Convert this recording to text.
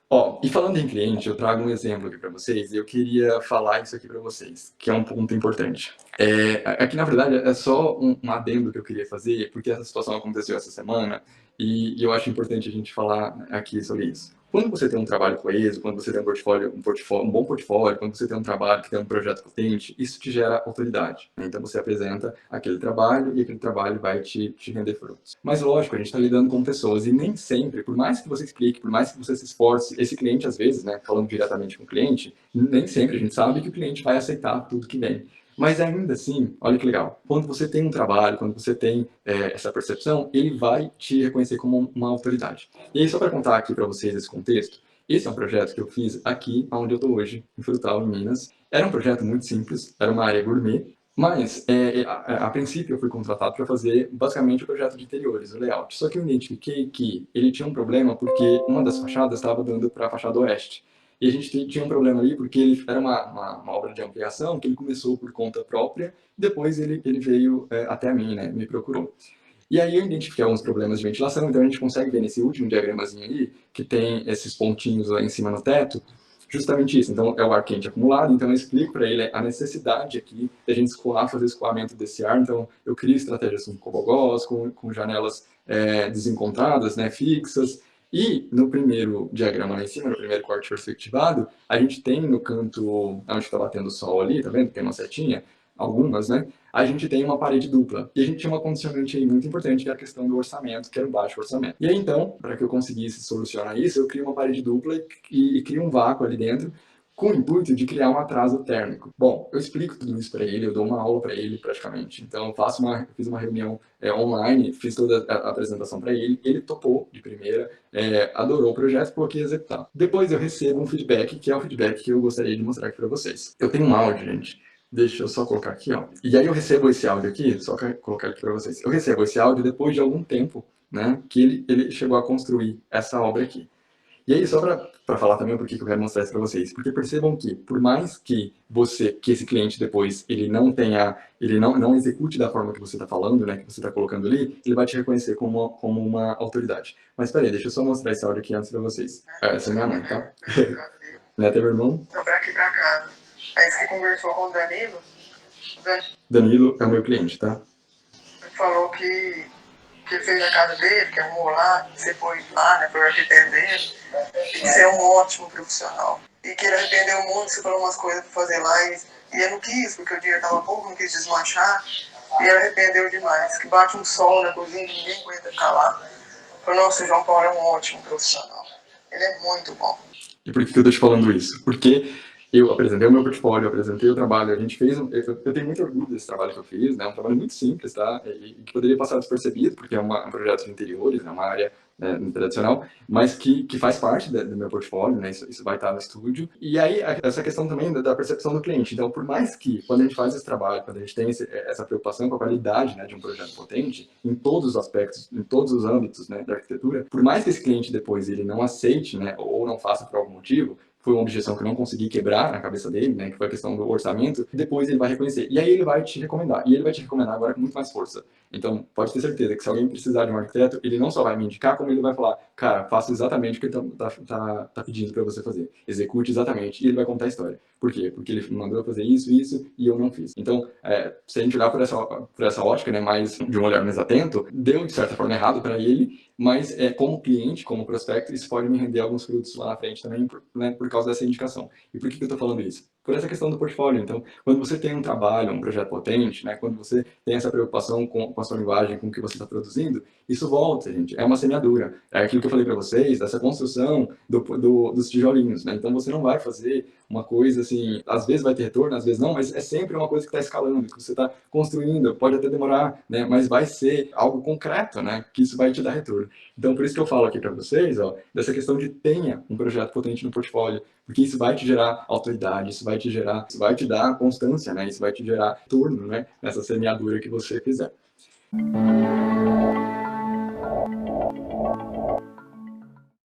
Ó, e falando em cliente, eu trago um exemplo aqui para vocês e eu queria falar isso aqui para vocês, que é um ponto importante. Aqui, na verdade, é só um adendo que eu queria fazer, porque essa situação aconteceu essa semana e eu acho importante a gente falar aqui sobre isso. Quando você tem um trabalho coeso, quando você tem um bom portfólio, quando você tem um trabalho que tem um projeto potente, isso te gera autoridade. Então você apresenta aquele trabalho e aquele trabalho vai te render frutos. Mas lógico, a gente está lidando com pessoas e nem sempre, por mais que você explique, por mais que você se esforce, esse cliente às vezes, né, falando diretamente com o cliente, nem sempre a gente sabe que o cliente vai aceitar tudo que vem. Mas ainda assim, olha que legal, quando você tem um trabalho, quando você tem essa percepção, ele vai te reconhecer como uma autoridade. E aí, só para contar aqui para vocês esse contexto, esse é um projeto que eu fiz aqui onde eu estou hoje, em Frutal, em Minas. Era um projeto muito simples, era uma área gourmet, mas, a princípio, eu fui contratado para fazer basicamente o projeto de interiores, o layout. Só que eu identifiquei que ele tinha um problema porque uma das fachadas estava dando para a fachada oeste. E a gente tinha um problema ali porque ele era uma obra de ampliação que ele começou por conta própria, depois ele veio até a mim, né, me procurou. E aí eu identifiquei alguns problemas de ventilação, então a gente consegue ver nesse último diagramazinho aí, que tem esses pontinhos lá em cima no teto, justamente isso. Então é o ar quente acumulado, então eu explico para ele a necessidade aqui de a gente escoar, fazer escoamento desse ar. Então eu crio estratégias com cobogós, com janelas desencontradas, né, fixas. E no primeiro diagrama lá em cima, no primeiro corte perspectivado, a gente tem no canto onde está batendo o sol ali, tá vendo? Tem uma setinha, algumas, né? A gente tem uma parede dupla. E a gente tinha uma condicionante aí muito importante, que é a questão do orçamento, que era o baixo orçamento. E aí, então, para que eu conseguisse solucionar isso, eu crio uma parede dupla e crio um vácuo ali dentro, com o intuito de criar um atraso térmico. Bom, eu explico tudo isso para ele, eu dou uma aula para ele praticamente. Então, fiz uma reunião online, fiz toda a apresentação para ele, ele topou de primeira, adorou o projeto, coloquei executar. Depois eu recebo um feedback, que é o feedback que eu gostaria de mostrar aqui para vocês. Eu tenho um áudio, gente. Deixa eu só colocar aqui, ó. E aí eu recebo esse áudio aqui, só colocar aqui para vocês. Eu recebo esse áudio depois de algum tempo, né, que ele chegou a construir essa obra aqui. E aí, só para falar também por que eu quero mostrar isso para vocês, porque percebam que, por mais que esse cliente depois, ele não execute da forma que você está falando, né, que você está colocando ali, ele vai te reconhecer como uma autoridade. Mas peraí, deixa eu só mostrar esse áudio aqui antes para vocês. Essa é minha mãe, tá? Neto é meu irmão. Então, pra aqui pra casa. Aí você conversou com o Danilo. Danilo é o meu cliente, tá? Ele falou que ele fez a casa dele, que arrumou lá, que você foi lá, né, foi o arquiteto dele, e que você é um ótimo profissional. E que ele arrependeu muito, você falou umas coisas pra fazer lá, e ele não quis, porque o dinheiro tava pouco, não quis desmanchar, e ele arrependeu demais. Que bate um sol na cozinha, ninguém aguenta ficar lá. Falou, nossa, o João Paulo é um ótimo profissional. Ele é muito bom. E por que eu tô te falando isso? Porque eu apresentei o meu portfólio, eu apresentei o trabalho, a gente fez, eu tenho muito orgulho desse trabalho que eu fiz, né, um trabalho muito simples, tá, e que poderia passar despercebido, porque é um projeto de interiores, é uma área tradicional, mas que faz parte do meu portfólio, né, isso vai estar no estúdio, e aí essa questão também da percepção do cliente. Então, por mais que, quando a gente faz esse trabalho, quando a gente tem essa preocupação com a qualidade, né, de um projeto potente, em todos os aspectos, em todos os âmbitos, né, da arquitetura, por mais que esse cliente depois ele não aceite, né, ou não faça por algum motivo, foi uma objeção que eu não consegui quebrar na cabeça dele, né, que foi a questão do orçamento, depois ele vai reconhecer. E aí ele vai te recomendar. E ele vai te recomendar agora com muito mais força. Então, pode ter certeza que se alguém precisar de um arquiteto, ele não só vai me indicar, como ele vai falar, cara, faça exatamente o que ele tá pedindo para você fazer. Execute exatamente. E ele vai contar a história. Por quê? Porque ele mandou eu fazer isso, e eu não fiz. Então, se a gente olhar por essa ótica, né, mais de um olhar mais atento, deu de certa forma errado para ele, mas como cliente, como prospecto, isso pode me render alguns frutos lá na frente também, né, por causa dessa indicação. E por que eu estou falando isso? Por essa questão do portfólio. Então, quando você tem um trabalho, um projeto potente, né, quando você tem essa preocupação com a sua linguagem, com o que você está produzindo, isso volta, gente. É uma semeadura. É aquilo que eu falei para vocês, dessa construção dos tijolinhos, né? Então, você não vai fazer uma coisa assim, às vezes vai ter retorno, às vezes não, mas é sempre uma coisa que está escalando, que você está construindo, pode até demorar, né? Mas vai ser algo concreto, né? Que isso vai te dar retorno. Então, por isso que eu falo aqui para vocês, ó, dessa questão de tenha um projeto potente no portfólio, porque isso vai te gerar autoridade, isso vai te dar constância, né? Isso vai te gerar retorno, né? Nessa semeadura que você fizer.